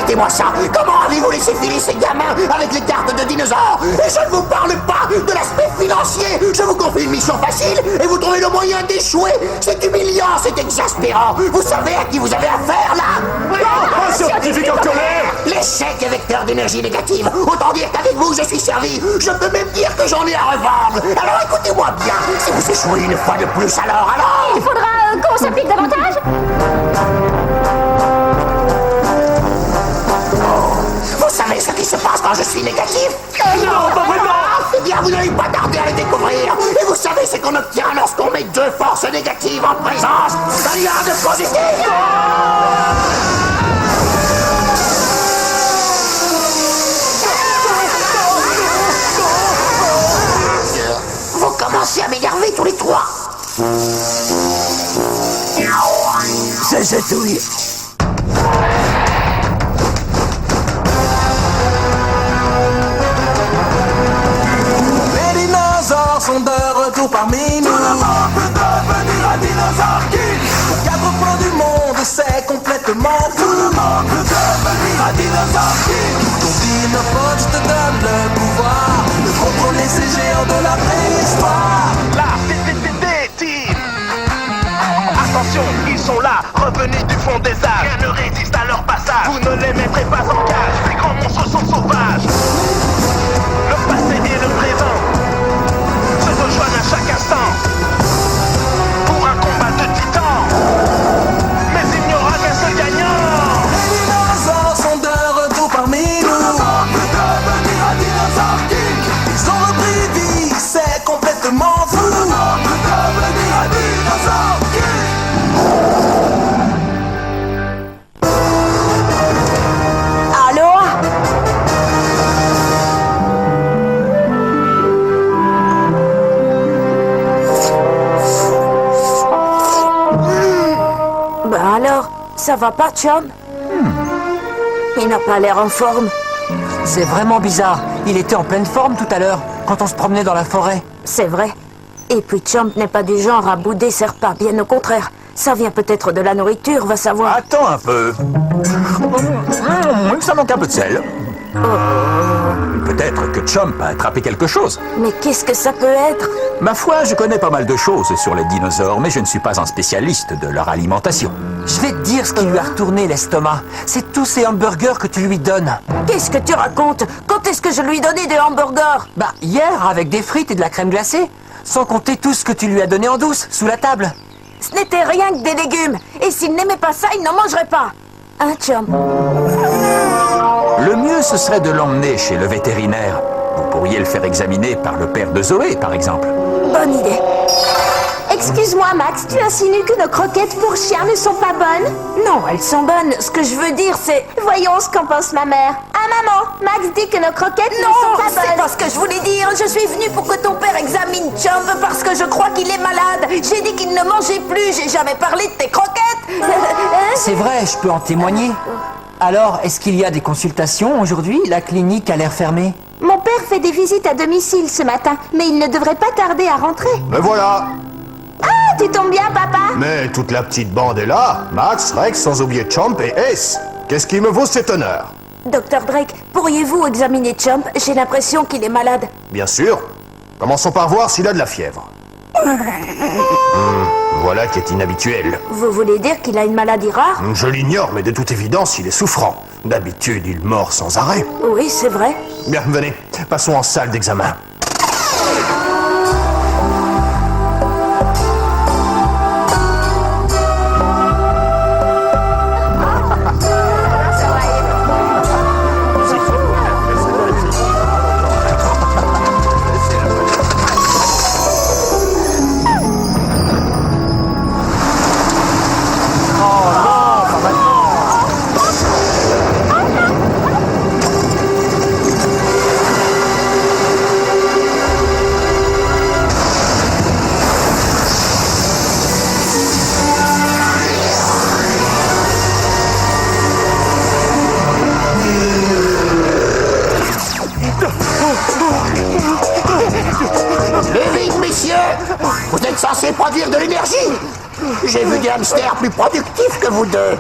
Racontez-moi ça. Comment avez-vous laissé filer ces gamins avec les cartes de dinosaures? Et je ne vous parle pas de l'aspect financier. Je vous confie une mission facile et vous trouvez le moyen d'échouer. C'est humiliant, c'est exaspérant. Vous savez à qui vous avez affaire, là? Un scientifique en colère! L'échec est vecteur d'énergie négative. Autant dire qu'avec vous, je suis servi. Je peux même dire que j'en ai à revendre. Alors écoutez-moi bien. Si vous échouez une fois de plus, alors... Il faudra qu'on s'applique davantage. Vous savez ce qui se passe quand je suis négatif? Non, pas vraiment! Eh bien, vous n'allez pas tarder à le découvrir. Et vous savez ce qu'on obtient lorsqu'on met deux forces négatives en présence d'un lien de positif? Vous commencez à m'énerver tous les trois. Ça chatouille. Les dinosaures sont de retour parmi nous. Tout le monde peut devenir un dinosaure king. Aux quatre coins du monde, c'est complètement fou. Tout le monde peut devenir un dinosaure king. Ton dinopoche te donne le pouvoir de contrôler ces géants de la préhistoire. La team. Attention, ils sont là, revenus du fond des âges. Rien ne résiste à leur passage. Vous ne les mettrez pas en cage. Ces grands monstres sont sauvages. Le passé et le présent se rejoignent à chaque instant pour un combat de titans. Mais il n'y aura qu'un seul gagnant. Les dinosaures sont de retour parmi nous. Tout le monde peut devenir un dinosaure king. Ils ont repris vie, c'est complètement fou. Tout le monde peut devenir un dinosaure king. Alors, ça va pas, Chum? Il n'a pas l'air en forme. C'est vraiment bizarre. Il était en pleine forme tout à l'heure, quand on se promenait dans la forêt. C'est vrai. Et puis Chump n'est pas du genre à bouder ses repas, bien au contraire. Ça vient peut-être de la nourriture, va savoir. Attends un peu. Ça manque un peu de sel. Peut-être que Chomp a attrapé quelque chose. Mais qu'est-ce que ça peut être? Ma foi, je connais pas mal de choses sur les dinosaures, mais je ne suis pas un spécialiste de leur alimentation. Je vais te dire ce qui lui a retourné l'estomac. C'est tous ces hamburgers que tu lui donnes. Qu'est-ce que tu racontes? Quand est-ce que je lui donnais des hamburgers? Bah, hier, avec des frites et de la crème glacée. Sans compter tout ce que tu lui as donné en douce, sous la table. Ce n'était rien que des légumes. Et s'il n'aimait pas ça, il n'en mangerait pas. Hein, Chum? Le mieux, ce serait de l'emmener chez le vétérinaire. Vous pourriez le faire examiner par le père de Zoé, par exemple. Bonne idée. Excuse-moi, Max, tu insinues que nos croquettes pour chiens ne sont pas bonnes? Non, elles sont bonnes. Ce que je veux dire, c'est... Voyons ce qu'en pense ma mère. Ah, maman, Max dit que nos croquettes ne Non, sont pas c'est bonnes. pas ce que je voulais dire. Je suis venue pour que ton père examine Chump parce que je crois qu'il est malade. J'ai dit qu'il ne mangeait plus. J'ai jamais parlé de tes croquettes. C'est vrai, je peux en témoigner. Alors, est-ce qu'il y a des consultations aujourd'hui? La clinique a l'air fermée. Mon père fait des visites à domicile ce matin, mais il ne devrait pas tarder à rentrer. Me voilà. Ah, tu tombes bien, papa. Mais toute la petite bande est là. Max, Rex, sans oublier Chomp et Ace. Qu'est-ce qui me vaut cet honneur? Docteur Drake, pourriez-vous examiner Chump? J'ai l'impression qu'il est malade. Bien sûr. Commençons par voir s'il a de la fièvre. Voilà qui est inhabituel. Vous voulez dire qu'il a une maladie rare? Je l'ignore, mais de toute évidence, il est souffrant. D'habitude, il mord sans arrêt. Oui, c'est vrai. Bien, venez, passons en salle d'examen. Vous êtes censé produire de l'énergie. J'ai vu des hamsters plus productifs que vous deux.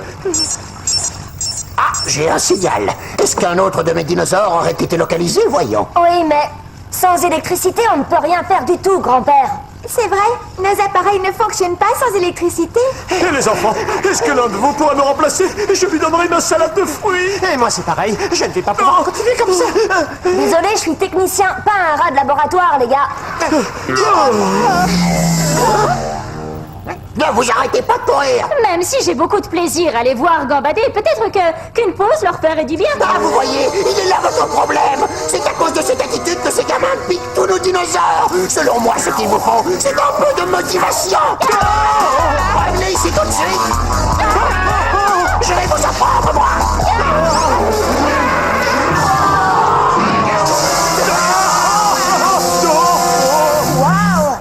Ah, j'ai un signal. Est-ce qu'un autre de mes dinosaures aurait été localisé? Voyons. Oui, mais sans électricité, on ne peut rien faire du tout, grand-père. C'est vrai, nos appareils ne fonctionnent pas sans électricité. Et les enfants, est-ce que l'un de vous pourra me remplacer? Je lui donnerai ma salade de fruits. Et moi, c'est pareil. Je ne vais pas pouvoir continuer comme ça. Désolé, je suis technicien, pas un rat de laboratoire, les gars. Ne vous arrêtez pas de courir. Même si j'ai beaucoup de plaisir à les voir gambader, peut-être qu'une pause leur ferait du bien. Ah, vous voyez, il est là votre problème. C'est à cause de cette attitude que ces gamins piquent tous nos dinosaures. Selon moi, ce qu'il vous faut, c'est un peu de motivation. Revenez ici tout de suite. Je vais vous apprendre, moi. Waouh,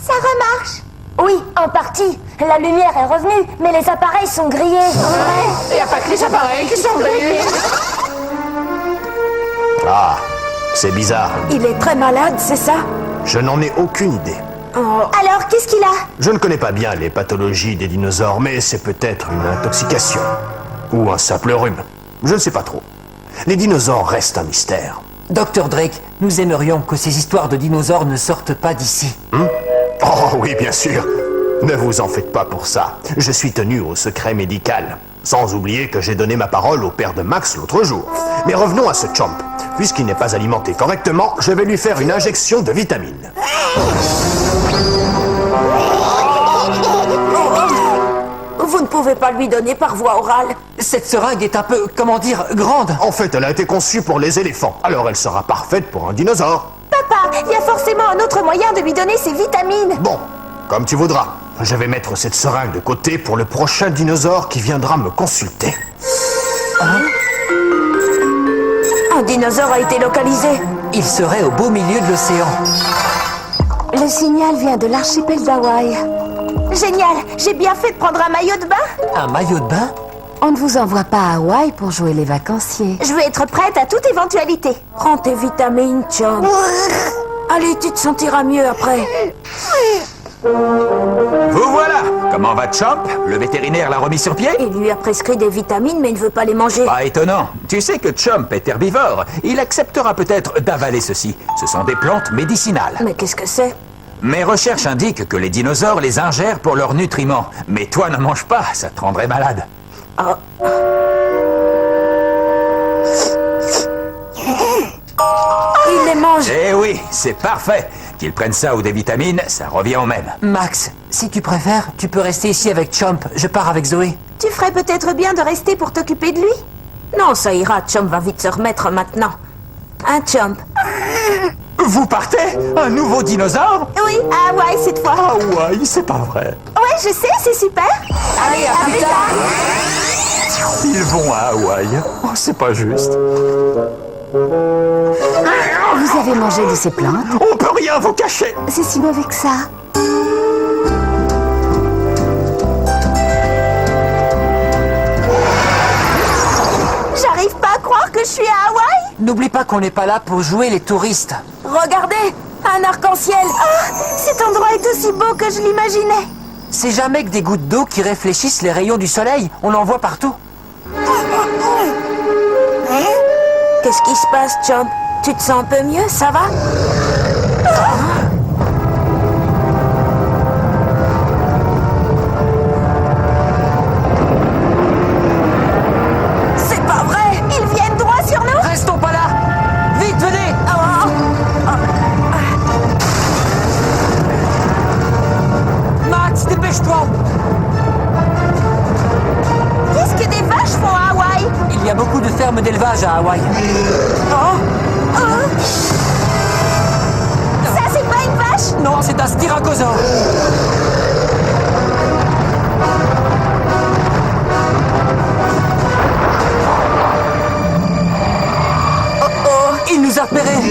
ça remarche. Oui, en partie. La lumière est revenue, mais les appareils sont grillés. Il n'y a pas que les appareils qui sont grillés. Ah, c'est bizarre. Il est très malade, c'est ça? Je n'en ai aucune idée. Alors, qu'est-ce qu'il a? Je ne connais pas bien les pathologies des dinosaures, mais c'est peut-être une intoxication. Ou un simple rhume. Je ne sais pas trop. Les dinosaures restent un mystère. Dr. Drake, nous aimerions que ces histoires de dinosaures ne sortent pas d'ici. Oh oui, bien sûr. Ne vous en faites pas pour ça. Je suis tenu au secret médical. Sans oublier que j'ai donné ma parole au père de Max l'autre jour. Mais revenons à ce Chomp. Puisqu'il n'est pas alimenté correctement, je vais lui faire une injection de vitamines. Vous ne pouvez pas lui donner par voie orale. Cette seringue est un peu, comment dire, grande. En fait, elle a été conçue pour les éléphants. Alors elle sera parfaite pour un dinosaure. Papa, il y a forcément un autre moyen de lui donner ses vitamines. Bon, comme tu voudras. Je vais mettre cette seringue de côté pour le prochain dinosaure qui viendra me consulter. Un dinosaure a été localisé. Il serait au beau milieu de l'océan. Le signal vient de l'archipel d'Hawaï. Génial, j'ai bien fait de prendre un maillot de bain. Un maillot de bain? On ne vous envoie pas à Hawaï pour jouer les vacanciers. Je veux être prête à toute éventualité. Prends tes vitamines, Chomp. Allez, tu te sentiras mieux après. Vous voilà! Comment va Chomp? Le vétérinaire l'a remis sur pied? Il lui a prescrit des vitamines, mais il ne veut pas les manger. Pas étonnant. Tu sais que Chomp est herbivore. Il acceptera peut-être d'avaler ceci. Ce sont des plantes médicinales. Mais qu'est-ce que c'est? Mes recherches indiquent que les dinosaures les ingèrent pour leurs nutriments. Mais toi ne manges pas, ça te rendrait malade. Il les mange. Eh oui, c'est parfait. Qu'ils prennent ça ou des vitamines, ça revient au même. Max, si tu préfères, tu peux rester ici avec Chomp. Je pars avec Zoé. Tu ferais peut-être bien de rester pour t'occuper de lui. Non, ça ira. Chomp va vite se remettre maintenant. Hein, Chomp? Vous partez? Un nouveau dinosaure? Oui, à Hawaï cette fois. Ah ouais, c'est pas vrai. Ouais, je sais, c'est super. Allez, à plus tard. Ils vont à Hawaï. Oh, c'est pas juste. Vous avez mangé de ces plantes? On peut rien vous cacher. C'est si mauvais que ça. J'arrive pas à croire que je suis à Hawaï. N'oublie pas qu'on n'est pas là pour jouer les touristes. Regardez, un arc-en-ciel. Ah, cet endroit est aussi beau que je l'imaginais. C'est jamais que des gouttes d'eau qui réfléchissent les rayons du soleil. On en voit partout. Qu'est-ce qui se passe, Chomp? Tu te sens un peu mieux, ça va? C'est pas vrai! Ils viennent droit sur nous. Restons pas là! Vite, venez! Max, dépêche-toi! Qu'est-ce que des vaches font à Hawaï? Il y a beaucoup de fermes d'élevage à Hawaï. Ça, c'est pas une vache? Non, c'est un styracosaure. Il nous a repérés.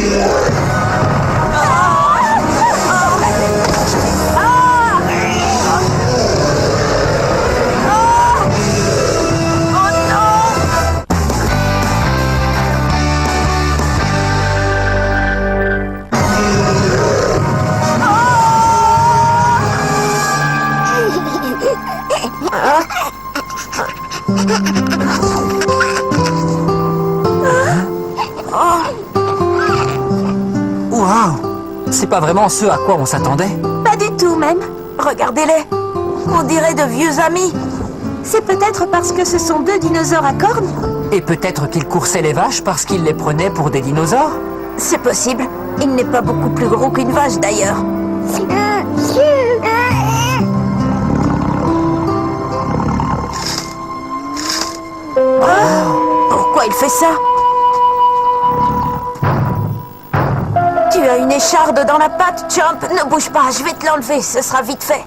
C'est pas vraiment ce à quoi on s'attendait. Pas du tout, même. Regardez-les. On dirait de vieux amis. C'est peut-être parce que ce sont deux dinosaures à cornes. Et peut-être qu'il coursait les vaches parce qu'il les prenait pour des dinosaures. C'est possible. Il n'est pas beaucoup plus gros qu'une vache, d'ailleurs. Pourquoi il fait ça? Tu as une écharde dans la patte, Chomp. Ne bouge pas, je vais te l'enlever, ce sera vite fait.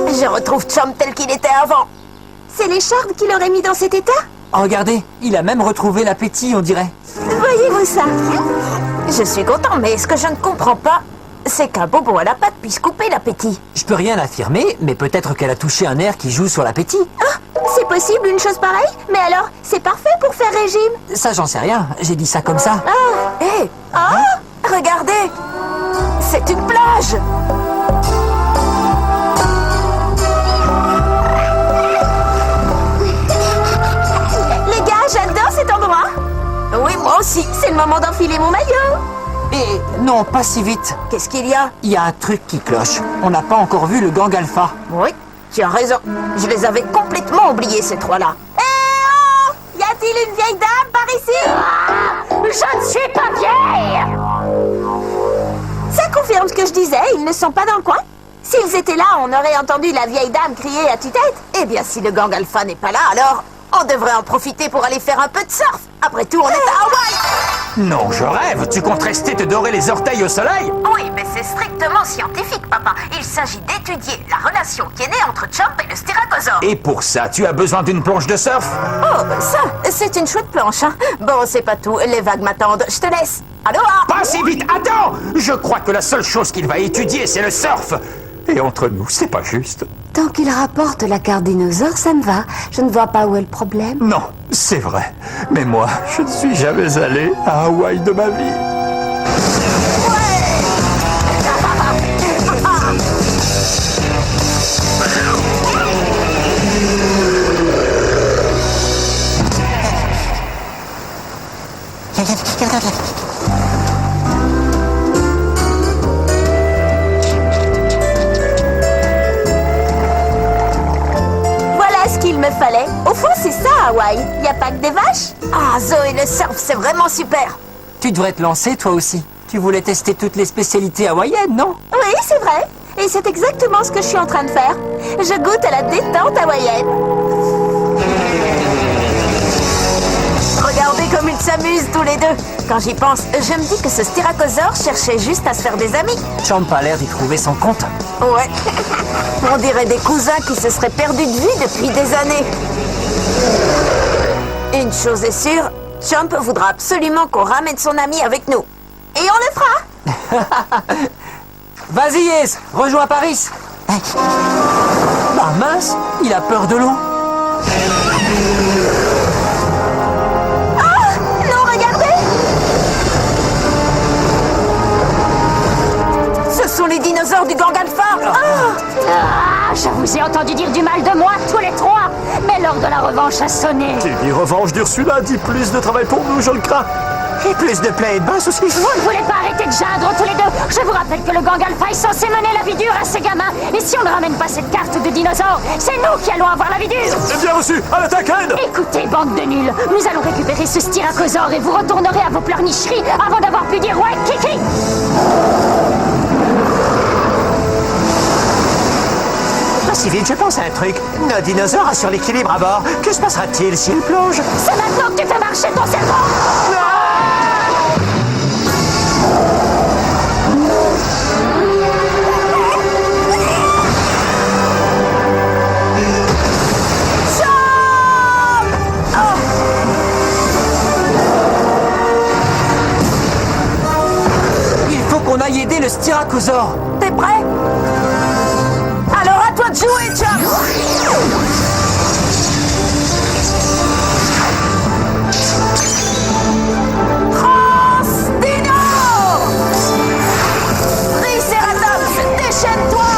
Je retrouve Chomp tel qu'il était avant. C'est l'écharde qui l'aurait mis dans cet état? Regardez, il a même retrouvé l'appétit, on dirait. Voyez-vous ça? Je suis content, mais ce que je ne comprends pas, c'est qu'un bonbon à la patte puisse couper l'appétit. Je peux rien affirmer, mais peut-être qu'elle a touché un nerf qui joue sur l'appétit. Ah, c'est possible une chose pareille? Mais alors, c'est parfait pour faire régime. Ça, j'en sais rien. J'ai dit ça comme ça. Ah, hé! Regardez! C'est une plage! Les gars, j'adore cet endroit. Oui, moi aussi. C'est le moment d'enfiler mon maillot. Et non, pas si vite. Qu'est-ce qu'il y a? Il y a un truc qui cloche. On n'a pas encore vu le gang alpha. Oui, tu as raison. Je les avais complètement oubliés, ces trois-là. Eh oh! Y a-t-il une vieille dame par ici? Je ne suis pas vieille! Ça confirme ce que je disais, ils ne sont pas dans le coin. S'ils étaient là, on aurait entendu la vieille dame crier à tue-tête. Eh bien, si le gang alpha n'est pas là, alors on devrait en profiter pour aller faire un peu de surf. Après tout, on est à Hawaï. Non, je rêve. Tu comptes rester te dorer les orteils au soleil? Oui, mais c'est strictement scientifique, papa. Il s'agit d'étudier la relation qui est née entre Chomp et le Styracosaure. Et pour ça, tu as besoin d'une planche de surf? Oh, ça, c'est une chouette planche, hein. Bon, c'est pas tout. Les vagues m'attendent. Je te laisse. Aloha! Pas si vite. Attends! Je crois que la seule chose qu'il va étudier, c'est le surf. Et entre nous, c'est pas juste. Tant qu'il rapporte la carte dinosaure, ça me va. Je ne vois pas où est le problème. Non, c'est vrai. Mais moi, je ne suis jamais allé à Hawaï de ma vie. Voilà ce qu'il me fallait. Au fond, c'est ça, Hawaï. Y a pas que des vaches. Ah, Zoé, le surf, c'est vraiment super. Tu devrais te lancer, toi aussi. Tu voulais tester toutes les spécialités hawaïennes, non? Oui, c'est vrai. Et c'est exactement ce que je suis en train de faire. Je goûte à la détente hawaïenne. Regardez comme ils s'amusent tous les deux. Quand j'y pense, je me dis que ce Styracosaure cherchait juste à se faire des amis. Chomp a l'air d'y trouver son compte. Ouais. On dirait des cousins qui se seraient perdus de vue depuis des années. Une chose est sûre, Chomp voudra absolument qu'on ramène son ami avec nous. Et on le fera. Vas-y, Yes, rejoins Paris. Bah mince, il a peur de l'eau. Non, regardez. Ce sont les dinosaures du gang alpha. Ah, je vous ai entendu dire du mal de moi, tous les trois. Mais l'heure de la revanche a sonné. Qui dit revanche d'Ursula dit plus de travail pour nous, je le crains. Et plus de plaies et de bains aussi. Vous ne voulez pas arrêter de geindre tous les deux? Je vous rappelle que le gang alpha est censé mener la vie dure à ces gamins. Et si on ne ramène pas cette carte de dinosaure, c'est nous qui allons avoir la vie dure. C'est bien reçu, à l'attaque, Ed! Écoutez, bande de nuls, nous allons récupérer ce Styracosaure et vous retournerez à vos pleurnicheries avant d'avoir pu dire ouais, Kiki. Pas si vite, je pense à un truc. Nos dinosaures assurent l'équilibre à bord. Que se passera-t-il s'ils plongent? C'est maintenant que tu fais marcher ton cerveau. Il faut qu'on aille aider le Styracosaure. T'es prêt? Alors à toi de jouer, Chomp. Transdino! Triceratops, déchaîne-toi!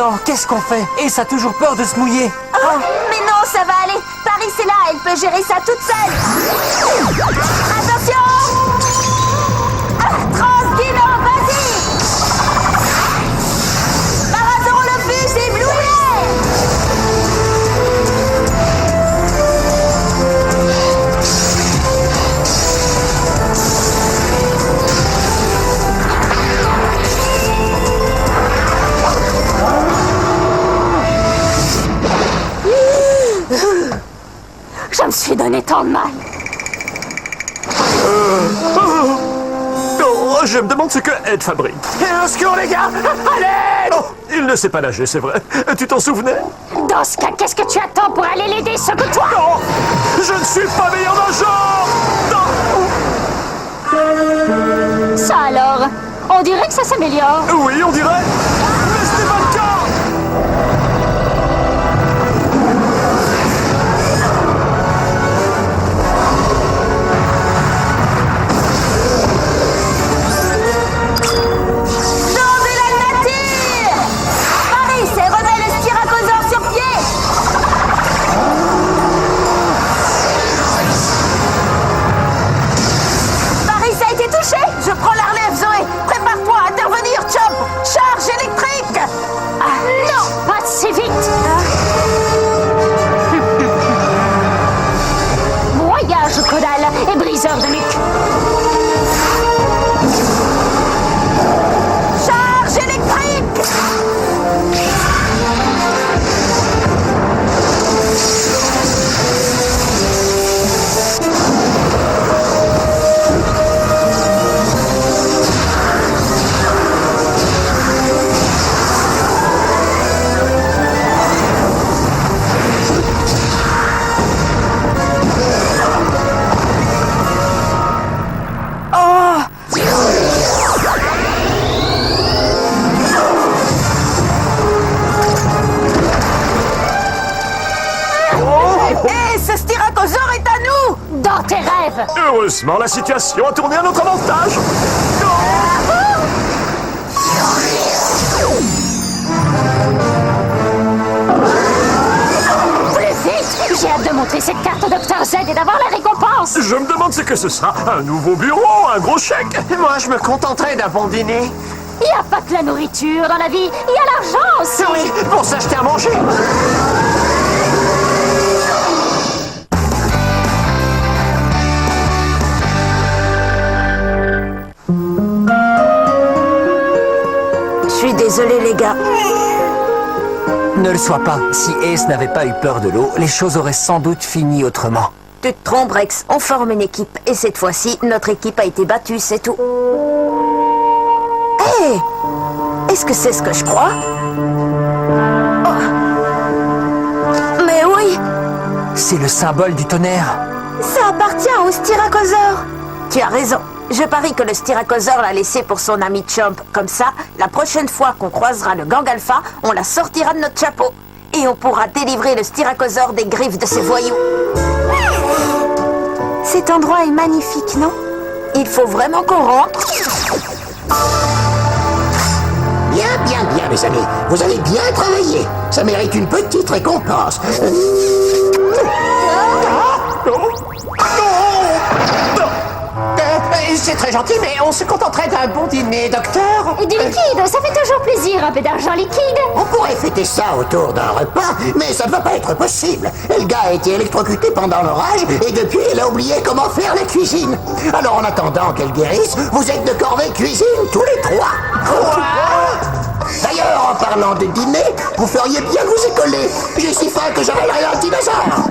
Attends, qu'est-ce qu'on fait? Ace a toujours peur de se mouiller. Oh, mais non, ça va aller. Paris, c'est là, elle peut gérer ça toute seule. Attention! Transdino, vas-y! Parasaurolophus ébloué! Je me suis donné tant de mal. Oh, je me demande ce que Ed fabrique. Au secours, les gars! Allez! Oh, il ne sait pas nager, c'est vrai. Tu t'en souvenais? Dans ce cas, qu'est-ce que tu attends pour aller l'aider? Secoue-toi! Non! Je ne suis pas meilleur nageur! Non! Ça alors? On dirait que ça s'améliore. Oui, on dirait. Mais ce n'est pas le cas! Sauvez la nature! Paris, c'est remets le styracosaure sur pied! Paris, ça a été touché! Je prends la relève, Zoé. Prépare-toi à intervenir, Chomp. Charge électrique. Non, pas si vite! Broyage caudal et briseur de nuque. Charge électrique. Hé, ce styracosaure est à nous. Dans tes rêves! Heureusement, la situation a tourné à notre avantage. Plus vite! J'ai hâte de montrer cette carte au Dr Z et d'avoir la récompense! Je me demande ce que ce sera. Un nouveau bureau, un gros chèque. Moi, je me contenterai d'un bon dîner. Il n'y a pas que la nourriture dans la vie, il y a l'argent aussi! Oui, pour s'acheter à manger. Je suis désolée, les gars. Ne le sois pas. Si Ace n'avait pas eu peur de l'eau, les choses auraient sans doute fini autrement. Tu te trompes, Rex. On forme une équipe. Et cette fois-ci, notre équipe a été battue, c'est tout. Hé! Est-ce que c'est ce que je crois? Oh. Mais oui! C'est le symbole du tonnerre. Ça appartient au styracosaure. Tu as raison. Je parie que le styracosaure l'a laissé pour son ami Chomp. Comme ça, la prochaine fois qu'on croisera le gang alpha, on la sortira de notre chapeau. Et on pourra délivrer le styracosaure des griffes de ces voyous. Cet endroit est magnifique, non? Il faut vraiment qu'on rentre. Bien, bien, bien, mes amis. Vous avez bien travaillé. Ça mérite une petite récompense. C'est très gentil, mais on se contenterait d'un bon dîner, docteur. Et du liquide, ça fait toujours plaisir, un peu d'argent liquide! On pourrait fêter ça autour d'un repas, mais ça ne va pas être possible. Elga a été électrocutée pendant l'orage et depuis, elle a oublié comment faire la cuisine. Alors, en attendant qu'elle guérisse, vous êtes de corvée cuisine tous les trois. D'ailleurs, en parlant de dîner, vous feriez bien vous écoller. J'ai si faim que j'avalerai un dinosaure.